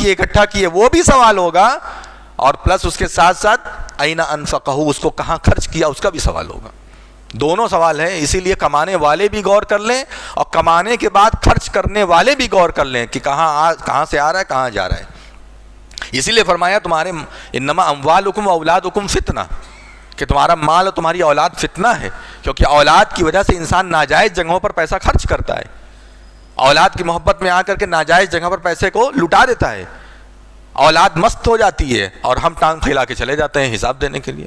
کیے اکٹھا کیے وہ بھی سوال ہوگا، اور پلس اس کے ساتھ ساتھ اين انفقہ، اس کو کہاں خرچ کیا اس کا بھی سوال ہوگا. دونوں سوال ہیں. اسی لیے کمانے والے بھی غور کر لیں اور کمانے کے بعد خرچ کرنے والے بھی غور کر لیں کہ کہاں سے آ رہا ہے کہاں جا رہا ہے. اسی لیے فرمایا تمہارے انما اموالکم و اولادکم فتنہ، کہ تمہارا مال اور تمہاری اولاد فتنہ ہے، کیونکہ اولاد کی وجہ سے انسان ناجائز جگہوں پر پیسہ خرچ کرتا ہے، اولاد کی محبت میں آ کر کے ناجائز جگہ پر پیسے کو لٹا دیتا ہے، اولاد مست ہو جاتی ہے اور ہم ٹانگ پھیلا کے چلے جاتے ہیں حساب دینے کے لیے.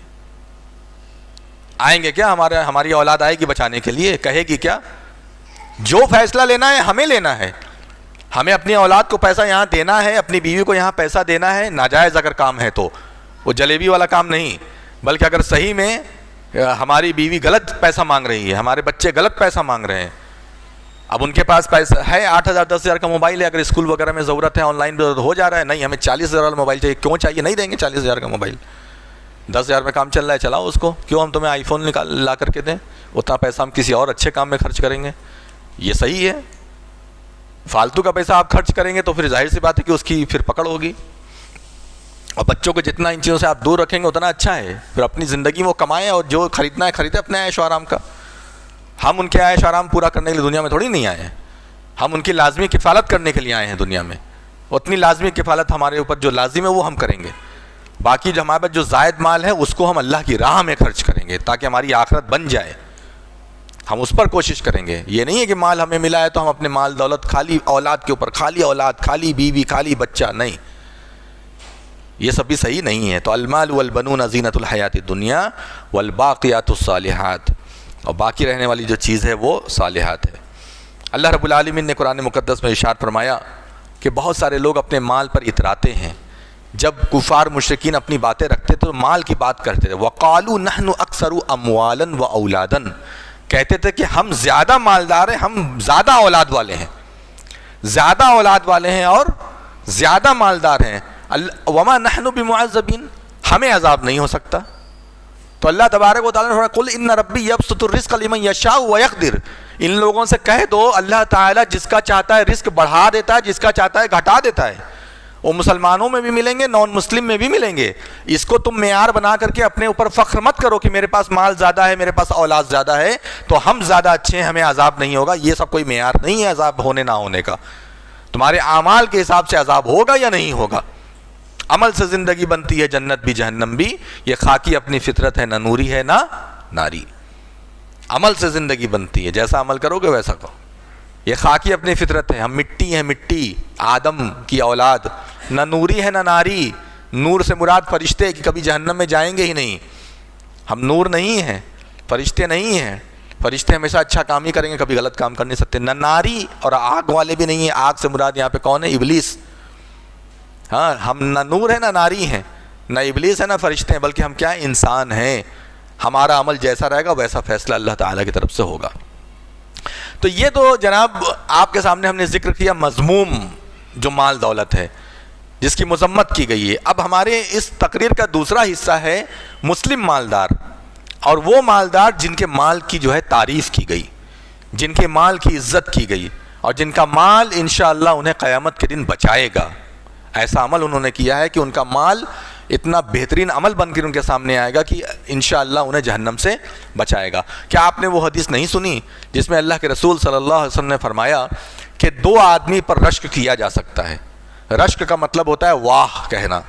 آئیں گے کیا؟ ہماری اولاد آئے گی بچانے کے لیے؟ کہے گی کیا؟ جو فیصلہ لینا ہے ہمیں لینا ہے، ہمیں اپنی اولاد کو پیسہ یہاں دینا ہے، اپنی بیوی کو یہاں پیسہ دینا ہے، ناجائز اگر کام ہے تو وہ جلیبی والا کام نہیں، بلکہ اگر صحیح میں ہماری بیوی غلط پیسہ مانگ رہی ہے، ہمارے بچے غلط پیسہ مانگ رہے ہیں، اب ان کے پاس پیسہ ہے 8,000 10,000 کا موبائل ہے، اگر اسکول وغیرہ میں ضرورت ہے آن لائن ہو جا رہا ہے، نہیں ہمیں 40,000 والا موبائل چاہیے. کیوں چاہیے؟ نہیں دیں گے 40,000 کا موبائل، 10,000 میں کام چل رہا ہے چلاؤ اس کو، کیوں ہم تمہیں آئی فون لا کر کے دیں؟ اتنا پیسہ ہم کسی اور اچھے کام میں خرچ کریں گے. یہ صحیح ہے؟ فالتو کا پیسہ آپ خرچ کریں گے تو پھر ظاہر سی بات ہے کہ اس کی پھر پکڑ ہوگی. اور بچوں کو جتنا ان چیزوں سے آپ دور رکھیں گے اتنا اچھا ہے. پھر اپنی زندگی وہ کمائیں اور جو خریدنا ہے خریدیں اپنے عیش و آرام کا. ہم ان کے عیش و آرام پورا کرنے کے لیے دنیا میں تھوڑی نہیں آئے ہیں، ہم ان کی لازمی کفالت کرنے کے لیے آئے ہیں دنیا میں. اتنی لازمی کفالت ہمارے اوپر جو لازم ہے وہ ہم کریں گے، باقی جو ہمارے پاس جو زائد مال ہے اس کو ہم اللہ کی راہ میں خرچ کریں گے تاکہ ہماری آخرت بن جائے. ہم اس پر کوشش کریں گے. یہ نہیں ہے کہ مال ہمیں ملا ہے تو ہم اپنے مال دولت خالی اولاد کے اوپر، خالی اولاد، خالی بیوی، خالی بچہ، نہیں، یہ سب بھی صحیح نہیں ہے. تو المال والبنون زینت الحیات الدنیا والباقیات الصالحات، اور باقی رہنے والی جو چیز ہے وہ صالحات ہے. اللہ رب العالمین نے قرآن مقدس میں ارشاد فرمایا کہ بہت سارے لوگ اپنے مال پر اتراتے ہیں. جب کفار مشرکین اپنی باتیں رکھتے تو مال کی بات کرتے تھے. وَقَالُوا نَحْنُ أَكْثَرُ أَمْوَالًا وَأَوْلَادًا، کہتے تھے کہ ہم زیادہ مالدار ہیں، ہم زیادہ اولاد والے ہیں، زیادہ اولاد والے ہیں اور زیادہ مالدار ہیں. وَمَا نَحْنُ بِمُعَذَّبِينَ، ہمیں عذاب نہیں ہو سکتا. تو اللہ تبارک و تعالیٰ نے فرمایا قُلْ إِنَّ رَبِّي يَبْسُطُ الرِّزْقَ لِمَن يَشَاءُ وَيَقْدِرُ، ان لوگوں سے کہہ دو اللہ تعالیٰ جس کا چاہتا ہے رزق بڑھا دیتا ہے، جس کا چاہتا ہے گھٹا دیتا ہے. وہ مسلمانوں میں بھی ملیں گے، نان مسلم میں بھی ملیں گے. اس کو تم معیار بنا کر کے اپنے اوپر فخر مت کرو کہ میرے پاس مال زیادہ ہے، میرے پاس اولاد زیادہ ہے تو ہم زیادہ اچھے ہیں، ہمیں عذاب نہیں ہوگا. یہ سب کوئی معیار نہیں ہے عذاب ہونے نہ ہونے کا. تمہارے اعمال کے حساب سے عذاب ہوگا یا نہیں ہوگا. عمل سے زندگی بنتی ہے، جنت بھی جہنم بھی. یہ خاکی اپنی فطرت ہے، نہ نوری ہے نہ ناری. عمل سے زندگی بنتی ہے، جیسا عمل کرو گے ویسا کرو. یہ خاکی اپنی فطرت ہے. ہم مٹی ہیں، مٹی، آدم کی اولاد، نہ نوری ہے نہ ناری. نور سے مراد فرشتے کہ کبھی جہنم میں جائیں گے ہی نہیں. ہم نور نہیں ہیں، فرشتے نہیں ہیں. فرشتے ہمیشہ اچھا کام ہی کریں گے، کبھی غلط کام کر نہیں سکتے. نہ ناری اور آگ والے بھی نہیں ہیں. آگ سے مراد یہاں پہ کون ہے؟ ابلیس. ہاں، ہم نہ نور ہے نہ ناری ہیں، نہ ابلیس ہے نہ فرشتے ہیں، بلکہ ہم کیا ہیں؟ انسان ہیں. ہمارا عمل جیسا رہے گا ویسا فیصلہ اللہ تعالیٰ کی طرف سے ہوگا. تو یہ تو جناب آپ کے سامنے ہم نے ذکر کیا مذموم جو مال دولت ہے جس کی مذمت کی گئی ہے. اب ہمارے اس تقریر کا دوسرا حصہ ہے مسلم مالدار، اور وہ مالدار جن کے مال کی جو ہے تعریف کی گئی، جن کے مال کی عزت کی گئی، اور جن کا مال انشاءاللہ انہیں قیامت کے دن بچائے گا. ایسا عمل انہوں نے کیا ہے کہ ان کا مال اتنا بہترین عمل بن کر ان کے سامنے آئے گا کہ انشاءاللہ انہیں جہنم سے بچائے گا. کیا آپ نے وہ حدیث نہیں سنی جس میں اللہ کے رسول صلی اللہ علیہ وسلم نے فرمایا کہ 2 آدمی پر رشک کیا جا سکتا ہے. رشک کا مطلب ہوتا ہے واہ کہنا.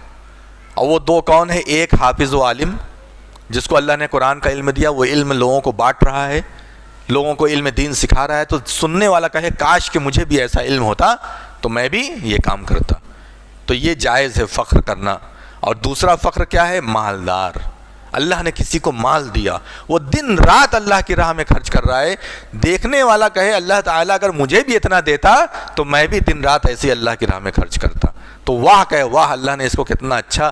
اور وہ 2 کون ہیں؟ ایک حافظ و عالم جس کو اللہ نے قرآن کا علم دیا، وہ علم لوگوں کو بانٹ رہا ہے، لوگوں کو علم دین سکھا رہا ہے. تو سننے والا کہے کاش کہ مجھے بھی ایسا علم ہوتا تو میں بھی یہ کام کرتا. تو یہ جائز ہے فخر کرنا. اور دوسرا فخر کیا ہے؟ مالدار. اللہ نے کسی کو مال دیا، وہ دن رات اللہ کی راہ میں خرچ کر رہا ہے. دیکھنے والا کہے اللہ تعالیٰ اگر مجھے بھی اتنا دیتا تو میں بھی دن رات ایسے اللہ کی راہ میں خرچ کرتا. تو واہ کہے واہ، اللہ نے اس کو کتنا اچھا،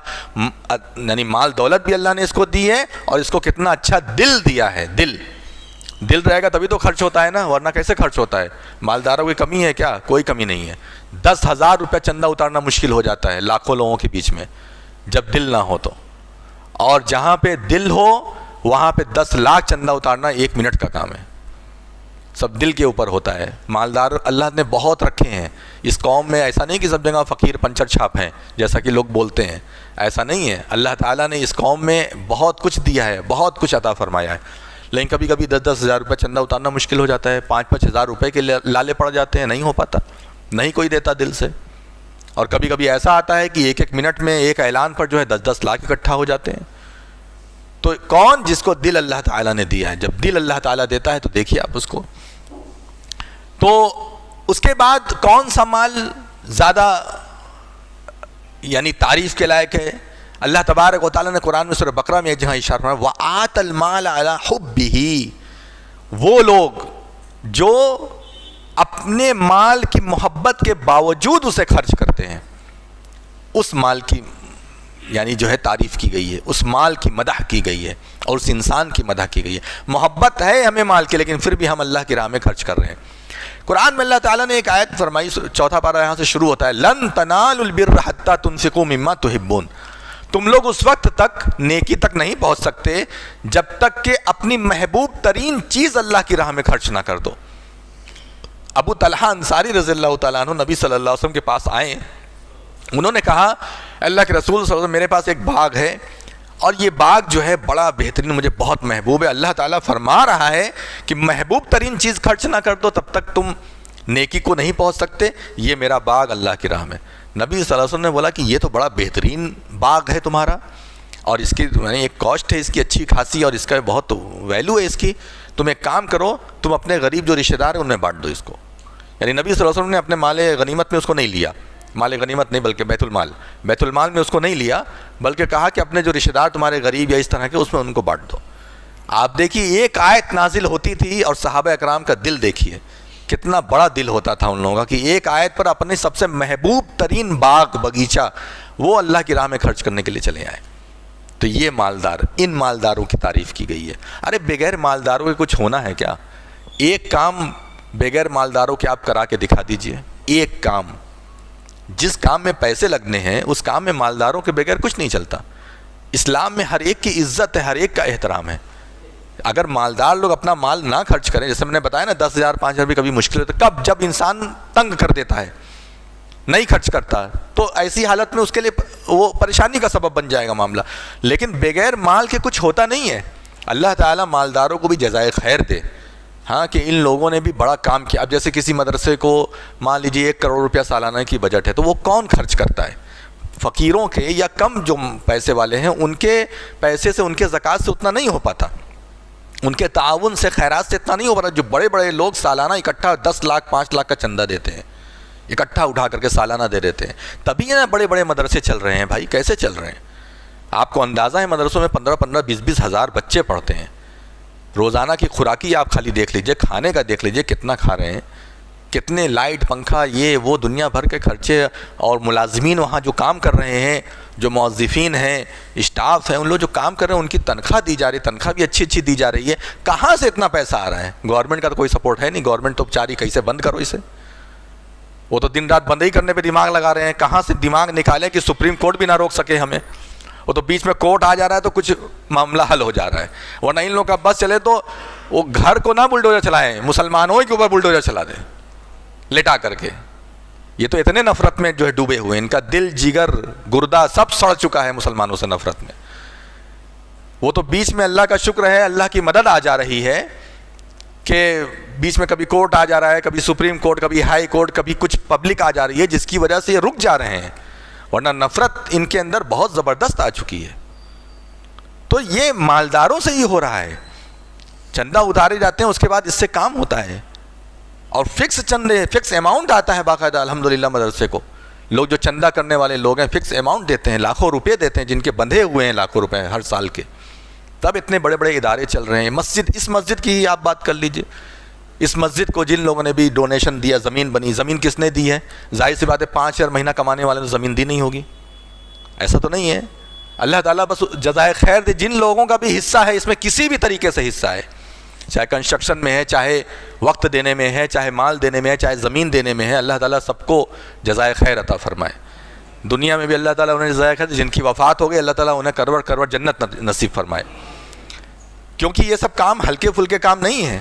یعنی مال دولت بھی اللہ نے اس کو دی ہے اور اس کو کتنا اچھا دل دیا ہے. دل رہے گا تبھی تو خرچ ہوتا ہے نا، ورنہ کیسے خرچ ہوتا ہے؟ مالداروں کی کمی ہے کیا؟ کوئی کمی نہیں ہے. 10,000 روپے چندہ اتارنا مشکل ہو جاتا ہے لاکھوں لوگوں کے بیچ میں جب دل نہ ہو تو. اور جہاں پہ دل ہو وہاں پہ 10 لاکھ چندہ اتارنا 1 منٹ کا کام ہے. سب دل کے اوپر ہوتا ہے. مالدار اللہ نے بہت رکھے ہیں اس قوم میں. ایسا نہیں کہ سب جگہ فقیر پنچر چھاپ ہیں جیسا کہ لوگ بولتے ہیں, ایسا نہیں ہے. اللہ تعالیٰ نے اس قوم میں بہت کچھ دیا ہے, بہت کچھ عطا فرمایا ہے. لیکن کبھی کبھی 10-10 ہزار روپے چندہ اتارنا مشکل ہو جاتا ہے, 5-5 ہزار روپے کے لالے پڑ جاتے ہیں, نہیں ہو پاتا, نہیں کوئی دیتا دل سے. اور کبھی کبھی ایسا آتا ہے کہ ایک ایک منٹ میں ایک اعلان پر جو ہے 10-10 لاکھ اکٹھا ہو جاتے ہیں. تو کون جس کو دل اللہ تعالیٰ نے دیا ہے, جب دل اللہ تعالیٰ دیتا ہے تو دیکھیے آپ اس کو. تو اس کے بعد کون سا مال زیادہ یعنی تعریف کے لائق ہے؟ اللہ تبارک و تعالیٰ نے قرآن میں سورہ بقرہ میں ایک جگہ اشارہ فرمایا وَآتَ الْمَالَ عَلَىٰ حُبِّهِ, وہ لوگ جو اپنے مال کی محبت کے باوجود اسے خرچ کرتے ہیں. اس مال کی یعنی جو ہے تعریف کی گئی ہے, اس مال کی مدح کی گئی ہے اور اس انسان کی مدح کی گئی ہے. محبت ہے ہمیں مال کی, لیکن پھر بھی ہم اللہ کی راہ میں خرچ کر رہے ہیں. قرآن میں اللہ تعالیٰ نے ایک آیت فرمائی, 4 پارہ یہاں سے شروع ہوتا ہے لَن تَنَالُوا الْبِرَّ حَتَّىٰ تُنْفِقُوا مِمَّا تُحِبُّونَ, تم لوگ اس وقت تک نیکی تک نہیں پہنچ سکتے جب تک کہ اپنی محبوب ترین چیز اللہ کی راہ میں خرچ نہ کر دو. ابو طلحہ انصاری رضی اللہ تعالیٰ عنہ نبی صلی اللہ علیہ وسلم کے پاس آئے, انہوں نے کہا اللہ کے رسول صلی اللہ علیہ وسلم میرے پاس ایک باغ ہے اور یہ باغ جو ہے بڑا بہترین, مجھے بہت محبوب ہے. اللہ تعالیٰ فرما رہا ہے کہ محبوب ترین چیز خرچ نہ کر دو تب تک تم نیکی کو نہیں پہنچ سکتے. یہ میرا باغ اللہ کی راہ میں. نبی صلی اللہ علیہ وسلم نے بولا کہ یہ تو بڑا بہترین باغ ہے تمہارا, اور اس کی یعنی ایک کاسٹ ہے اس کی اچھی خاصی, اور اس کا بہت ویلیو ہے اس کی. تم ایک کام کرو, تم اپنے غریب جو رشتہ دار ہیں ان میں بانٹ دو اس کو. یعنی نبی صلی اللہ علیہ وسلم نے اپنے مال غنیمت میں اس کو نہیں لیا, مال غنیمت نہیں بلکہ بیت المال میں اس کو نہیں لیا, بلکہ کہا کہ اپنے جو رشتہ دار تمہارے غریب یا اس طرح کے اس میں ان کو بانٹ دو. آپ دیکھیے ایک آیت نازل ہوتی تھی اور صحابہ اکرام کا دل دیکھیے کتنا بڑا دل ہوتا تھا ان لوگوں کا کہ ایک آیت پر اپنے سب سے محبوب ترین باغ بغیچہ وہ اللہ کی راہ میں خرچ کرنے کے لیے چلے آئے. تو یہ مالدار, ان مالداروں کی تعریف کی گئی ہے. ارے بغیر مالداروں کے کچھ ہونا ہے کیا؟ ایک کام بغیر مالداروں کے آپ کرا کے دکھا دیجئے. ایک کام, جس کام میں پیسے لگنے ہیں اس کام میں مالداروں کے بغیر کچھ نہیں چلتا. اسلام میں ہر ایک کی عزت ہے, ہر ایک کا احترام ہے. اگر مالدار لوگ اپنا مال نہ خرچ کریں, جیسے میں نے بتایا نا 10,000 5,000 بھی کبھی مشکل ہوتا ہے, کب جب انسان تنگ کر دیتا ہے نہیں خرچ کرتا, تو ایسی حالت میں اس کے لیے وہ پریشانی کا سبب بن جائے گا معاملہ. لیکن بغیر مال کے کچھ ہوتا نہیں ہے. اللہ تعالیٰ مالداروں کو بھی جزائے خیر دے, ہاں کہ ان لوگوں نے بھی بڑا کام کیا. اب جیسے کسی مدرسے کو مان لیجیے 1 کروڑ روپیہ سالانہ کی بجٹ ہے, تو وہ کون خرچ کرتا ہے؟ فقیروں کے یا کم جو پیسے والے ہیں ان کے پیسے سے, ان کے زکوٰۃ سے اتنا نہیں ہو پاتا, ان کے تعاون سے خیرات سے اتنا نہیں ہو پاتا. جو بڑے بڑے لوگ سالانہ اکٹھا 10 لاکھ 5 لاکھ کا چندہ دیتے ہیں, اکٹھا اٹھا کر کے سالانہ دے دیتے ہیں, تبھی نا بڑے بڑے مدرسے چل رہے ہیں. بھائی کیسے چل رہے ہیں؟ آپ کو اندازہ ہے مدرسوں میں 15 20 ہزار بچے پڑھتے ہیں. روزانہ کی خوراکی آپ خالی دیکھ لیجئے, کھانے کا دیکھ لیجئے کتنا کھا رہے ہیں, کتنے لائٹ پنکھا یہ وہ دنیا بھر کے خرچے, اور ملازمین وہاں جو کام کر رہے ہیں, جو موظفین ہیں, اسٹاف ہیں, ان لوگ جو کام کر رہے ہیں ان کی تنخواہ دی جا رہی ہے, تنخواہ بھی اچھی دی جا رہی ہے. کہاں سے اتنا پیسہ آ رہا ہے؟ گورنمنٹ کا تو کوئی سپورٹ ہے نہیں. گورنمنٹ تو چاری کیسے بند کرو اسے, وہ تو دن رات بند ہی کرنے پہ دماغ لگا رہے ہیں. کہاں سے دماغ نکالیں کہ سپریم کورٹ بھی نہ روک سکے ہمیں, وہ تو بیچ میں کورٹ آ جا رہا ہے تو کچھ معاملہ حل ہو جا رہا ہے. ورنہ ان لوگوں کا بس چلے تو وہ گھر کو نہ بلڈوزر چلائیں, مسلمانوں کے اوپر بلڈوزر چلا دیں لٹا کر کے. یہ تو اتنے نفرت میں جو ہے ڈوبے ہوئے ہیں, ان کا دل جگر گردہ سب سڑ چکا ہے مسلمانوں سے نفرت میں. وہ تو بیچ میں اللہ کا شکر ہے اللہ کی مدد آ جا رہی ہے کہ بیچ میں کبھی کورٹ آ جا رہا ہے, کبھی سپریم کورٹ, کبھی ہائی کورٹ, کبھی کچھ پبلک آ جا رہی ہے جس کی وجہ سے یہ رک جا رہے ہیں. ورنہ نفرت ان کے اندر بہت زبردست آ چکی ہے. تو یہ مالداروں سے ہی ہو رہا ہے. چندہ اتارے جاتے ہیں, اس کے بعد اس سے کام ہوتا ہے, اور فکس چندے, فکس اماؤنٹ آتا ہے باقاعدہ الحمدللہ مدرسے کو. لوگ جو چندہ کرنے والے لوگ ہیں فکس اماؤنٹ دیتے ہیں, لاکھوں روپے دیتے ہیں, جن کے بندھے ہوئے ہیں لاکھوں روپے ہر سال کے. تب اتنے بڑے بڑے ادارے چل رہے ہیں. مسجد, اس مسجد کی ہی آپ بات کر لیجئے. اس مسجد کو جن لوگوں نے بھی ڈونیشن دیا, زمین بنی, زمین کس نے دی ہے؟ ظاہر سی بات ہے 5,000 مہینہ کمانے والے نے زمین دی نہیں ہوگی, ایسا تو نہیں ہے. اللہ تعالیٰ بس جزائے خیر دے. جن لوگوں کا بھی حصہ ہے اس میں, کسی بھی طریقے سے حصہ ہے, چاہے کنسٹرکشن میں ہے, چاہے وقت دینے میں ہے, چاہے مال دینے میں ہے, چاہے زمین دینے میں ہے, اللہ تعالیٰ سب کو جزائے خیر عطا فرمائے. دنیا میں بھی اللہ تعالیٰ انہیں جزائے خیر, جن کی وفات ہو گئی اللہ تعالیٰ انہیں کروڑ کروڑ جنت نصیب فرمائے. کیونکہ یہ سب کام ہلکے پھلکے کام نہیں ہیں.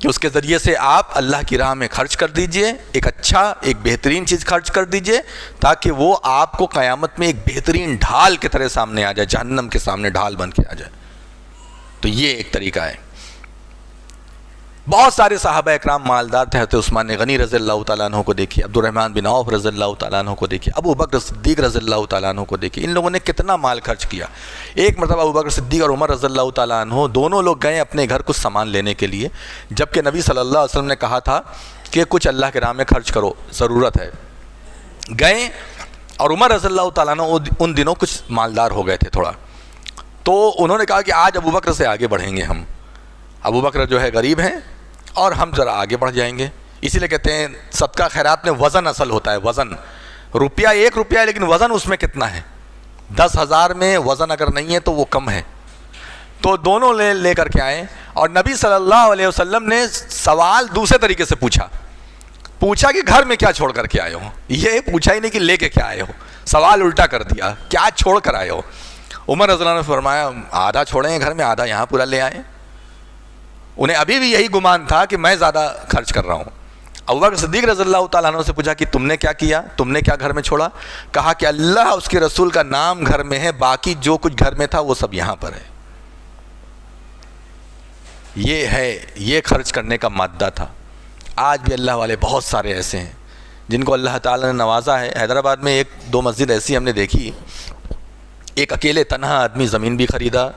کہ اس کے ذریعے سے آپ اللہ کی راہ میں خرچ کر دیجئے، ایک اچھا ایک بہترین چیز خرچ کر دیجئے، تاکہ وہ آپ کو قیامت میں ایک بہترین ڈھال کی طرح سامنے آ جائے، جہنم کے سامنے ڈھال بن کے آ جائے۔ تو یہ ایک طریقہ ہے۔ بہت سارے صحابہ اکرام مالدار تھے، حضرت عثمان غنی رضی اللہ تعالیٰ عنہ کو دیکھیے، عبد الرحمن بن عوف رضی اللہ تعالیٰ عنہ کو دیکھیے، ابو بکر صدیق رضی اللہ تعالیٰ عنہ کو دیکھیے، ان لوگوں نے کتنا مال خرچ کیا۔ ایک مرتبہ ابو بکر صدیق اور عمر رضی اللہ تعالیٰ عنہ دونوں لوگ گئے اپنے گھر کچھ سامان لینے کے لیے، جبکہ نبی صلی اللہ علیہ وسلم نے کہا تھا کہ کچھ اللہ کے راہ میں خرچ کرو، ضرورت ہے۔ گئے اور عمر رضی اللہ تعالیٰ عنہ ان دنوں کچھ مالدار ہو گئے تھے تھوڑا، تو انہوں نے کہا کہ آج ابو بکر سے آگے بڑھیں گے ہم، ابو بکر جو ہے غریب ہیں اور ہم ذرا آگے بڑھ جائیں گے۔ اسی لیے کہتے ہیں صدقہ خیرات میں وزن اصل ہوتا ہے، وزن۔ روپیہ 1 روپیہ ہے لیکن وزن اس میں کتنا ہے؟ 10,000 میں وزن اگر نہیں ہے تو وہ کم ہے۔ تو دونوں لے کر کے آئے، اور نبی صلی اللہ علیہ وسلم نے سوال دوسرے طریقے سے پوچھا کہ گھر میں کیا چھوڑ کر کے آئے ہو، یہ پوچھا ہی نہیں کہ لے کے کیا آئے ہو، سوال الٹا کر دیا، کیا چھوڑ کر آئے ہو؟ عمر رضی اللہ عنہ نے فرمایا آدھا چھوڑیں گھر میں، آدھا یہاں پورا لے آئے۔ انہیں ابھی بھی یہی گمان تھا کہ میں زیادہ خرچ کر رہا ہوں۔ ابو بکر صدیق رضی اللہ تعالیٰ عنہ سے پوچھا کہ تم نے کیا کیا، تم نے کیا گھر میں چھوڑا؟ کہا کہ اللہ اس کے رسول کا نام گھر میں ہے، باقی جو کچھ گھر میں تھا وہ سب یہاں پر ہے۔ یہ ہے، یہ خرچ کرنے کا مادہ تھا۔ آج بھی اللہ والے بہت سارے ایسے ہیں جن کو اللہ تعالیٰ نے نوازا ہے۔ حیدرآباد میں 1-2 مسجد ایسی ہم نے دیکھی، ایک اکیلے تنہا آدمی زمین بھی خریدا،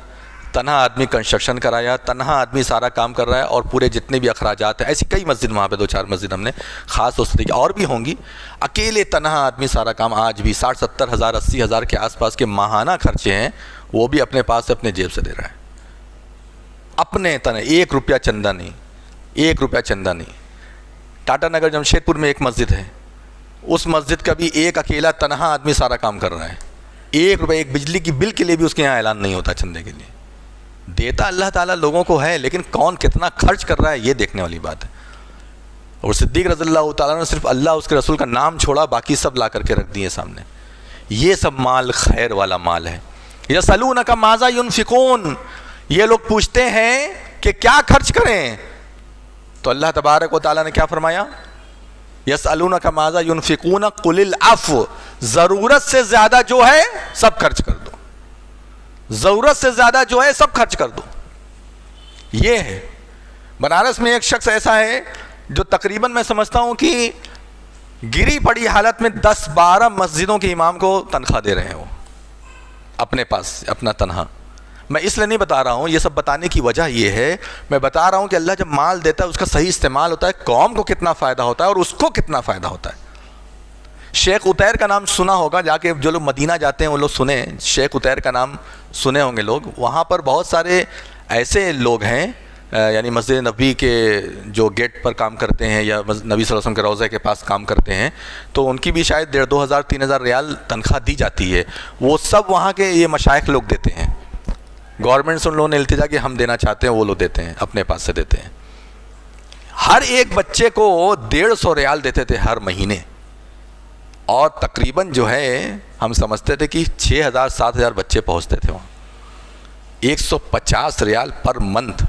تنہا آدمی کنسٹرکشن کرایا، تنہا آدمی سارا کام کر رہا ہے، اور پورے جتنے بھی اخراجات ہیں، ایسی کئی مسجد وہاں پہ 2-4 مسجد ہم نے خاص طور سے، اور بھی ہوں گی، اکیلے تنہا آدمی سارا کام، آج بھی 60-70 ہزار 80 ہزار کے آس پاس کے ماہانہ خرچے ہیں، وہ بھی اپنے پاس سے اپنے جیب سے دے رہا ہے، اپنے تنہا، 1 روپیہ چندہ نہیں، 1 روپیہ چندہ نہیں۔ ٹاٹا نگر جمشید پور میں ایک مسجد ہے، اس مسجد کا بھی ایک اکیلا تنہا آدمی سارا کام کر رہا ہے، 1 روپیہ، ایک بجلی کی بل کے لیے بھی اس کے یہاں اعلان نہیں ہوتا چندے کے لیے۔ دیتا اللہ تعالیٰ لوگوں کو ہے، لیکن کون کتنا خرچ کر رہا ہے یہ دیکھنے والی بات ہے۔ اور صدیق رضی اللہ تعالیٰ نے صرف اللہ اس کے رسول کا نام چھوڑا، باقی سب لا کر کے رکھ دیے سامنے۔ یہ سب مال خیر والا مال ہے۔ یسألونک ماذا ینفقون، یہ لوگ پوچھتے ہیں کہ کیا خرچ کریں، تو اللہ تبارک و تعالیٰ نے کیا فرمایا؟ یسألونک ماذا ینفقون قل العفو، ضرورت سے زیادہ جو ہے سب خرچ کر دو، ضرورت سے زیادہ جو ہے سب خرچ کر دو۔ یہ ہے بنارس میں ایک شخص ایسا ہے جو تقریباً میں سمجھتا ہوں کہ گری پڑی حالت میں 10-12 مسجدوں کے امام کو تنخواہ دے رہے ہیں، وہ اپنے پاس اپنا تنہا۔ میں اس لیے نہیں بتا رہا ہوں، یہ سب بتانے کی وجہ یہ ہے، میں بتا رہا ہوں کہ اللہ جب مال دیتا ہے اس کا صحیح استعمال ہوتا ہے، قوم کو کتنا فائدہ ہوتا ہے اور اس کو کتنا فائدہ ہوتا ہے۔ شیخ عطیر کا نام سنا ہوگا، جا کے جو لوگ مدینہ جاتے ہیں وہ لوگ سنیں، شیخ عطیر کا نام سنے ہوں گے لوگ۔ وہاں پر بہت سارے ایسے لوگ ہیں، یعنی مسجد نبوی کے جو گیٹ پر کام کرتے ہیں یا نبی صلی اللہ علیہ وسلم کے روضے کے پاس کام کرتے ہیں، تو ان کی بھی شاید 1,500-2,000-3,000 ریال تنخواہ دی جاتی ہے، وہ سب وہاں کے یہ مشائخ لوگ دیتے ہیں۔ گورنمنٹ سے ان لوگوں نے التجا کہ ہم دینا چاہتے ہیں، وہ لوگ دیتے ہیں، اپنے پاس سے دیتے ہیں۔ ہر ایک بچے کو 150 ریال دیتے تھے ہر مہینے، اور تقریباً جو ہے ہم سمجھتے تھے کہ 6,000-7,000 بچے پہنچتے تھے وہاں۔ 150 ریال پر منتھ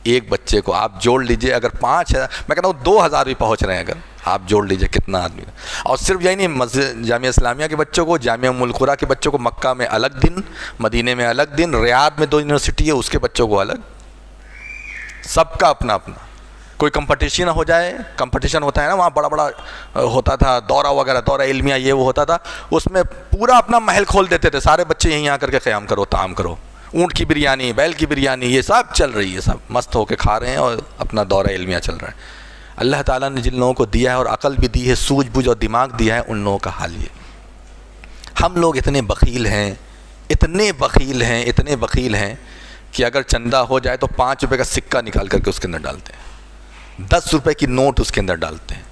ایک بچے کو، آپ جوڑ لیجئے، اگر 5,000، میں کہتا ہوں 2,000 بھی پہنچ رہے ہیں، اگر آپ جوڑ لیجئے کتنا آدمی۔ اور صرف یہی نہیں، مسجد جامعہ اسلامیہ کے بچوں کو، جامعہ ام القریٰ کے بچوں کو مکہ میں الگ دن، مدینے میں الگ دن، ریاض میں 2 یونیورسٹی ہے اس کے بچوں کو الگ، سب کا اپنا اپنا۔ کوئی کمپٹیشن ہو جائے، کمپٹیشن ہوتا ہے نا وہاں، بڑا بڑا ہوتا تھا دورہ وغیرہ، دورہ علمیہ یہ وہ ہوتا تھا، اس میں پورا اپنا محل کھول دیتے تھے، سارے بچے یہیں آ کر کے قیام کرو، طعام کرو، اونٹ کی بریانی، بیل کی بریانی، یہ سب چل رہی ہے، سب مست ہو کے کھا رہے ہیں اور اپنا دورہ علمیہ چل رہا ہے۔ اللہ تعالیٰ نے جن لوگوں کو دیا ہے اور عقل بھی دی ہے، سوجھ بوجھ اور دماغ دیا ہے، ان لوگوں کا حال یہ۔ ہم لوگ اتنے بخیل ہیں، اتنے بخیل ہیں، اتنے بخیل ہیں کہ اگر چندہ ہو جائے تو 5 روپے کا سکہ نکال کر کے اس کے اندر ڈالتے ہیں، 10 روپے کی نوٹ اس کے اندر ڈالتے ہیں۔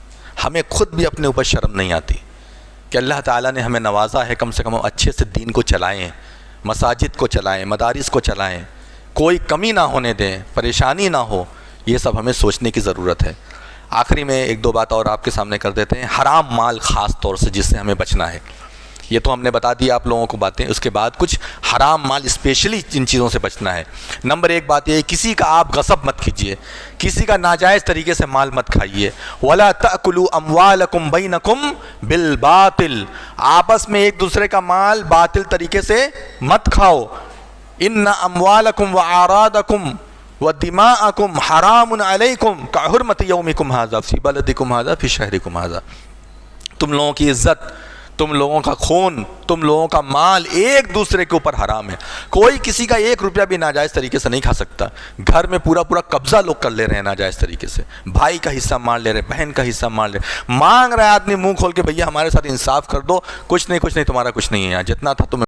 ہمیں خود بھی اپنے اوپر شرم نہیں آتی کہ اللہ تعالیٰ نے ہمیں نوازا ہے، کم سے کم اچھے سے دین کو چلائیں، مساجد کو چلائیں، مدارس کو چلائیں، کوئی کمی نہ ہونے دیں، پریشانی نہ ہو، یہ سب ہمیں سوچنے کی ضرورت ہے۔ آخری میں 1-2 بات اور آپ کے سامنے کر دیتے ہیں۔ حرام مال خاص طور سے جس سے ہمیں بچنا ہے، یہ تو ہم نے بتا دیا آپ لوگوں کو باتیں. اس کے بعد کچھ حرام مال اسپیشلی ان چیزوں سے بچنا ہے. نمبر ایک بات یہ ہے کسی کا آپ غصب مت کیجیے, کسی کا ناجائز طریقے سے مال مت کھائیے. وَلَا تَأْكُلُوا أَمْوَالَكُمْ بَيْنَكُمْ بِالْبَاطِلِ, آپس میں ایک دوسرے کا مال باطل طریقے سے مت کھاؤ. إِنَّ أَمْوَالَكُمْ وَأَعْرَاضَكُمْ وَدِمَاءَكُمْ حَرَامٌ عَلَيْكُمْ كَحُرْمَةِ يَوْمِكُمْ هَذَا فِي بَلَدِكُمْ هَذَا فِي شَهْرِكُمْ هَذَا. تم لوگوں کی عزت, تم لوگوں کا خون, تم لوگوں کا مال ایک دوسرے کے اوپر حرام ہے. کوئی کسی کا 1 روپیہ بھی ناجائز طریقے سے نہیں کھا سکتا. گھر میں پورا قبضہ لوگ کر لے رہے ہیں ناجائز طریقے سے. بھائی کا حصہ مار لے رہے, بہن کا حصہ مار لے رہے. مانگ رہا ہے آدمی منہ کھول کے, بھیا ہمارے ساتھ انصاف کر دو. کچھ نہیں تمہارا کچھ نہیں ہے یہاں, جتنا تھا تمہیں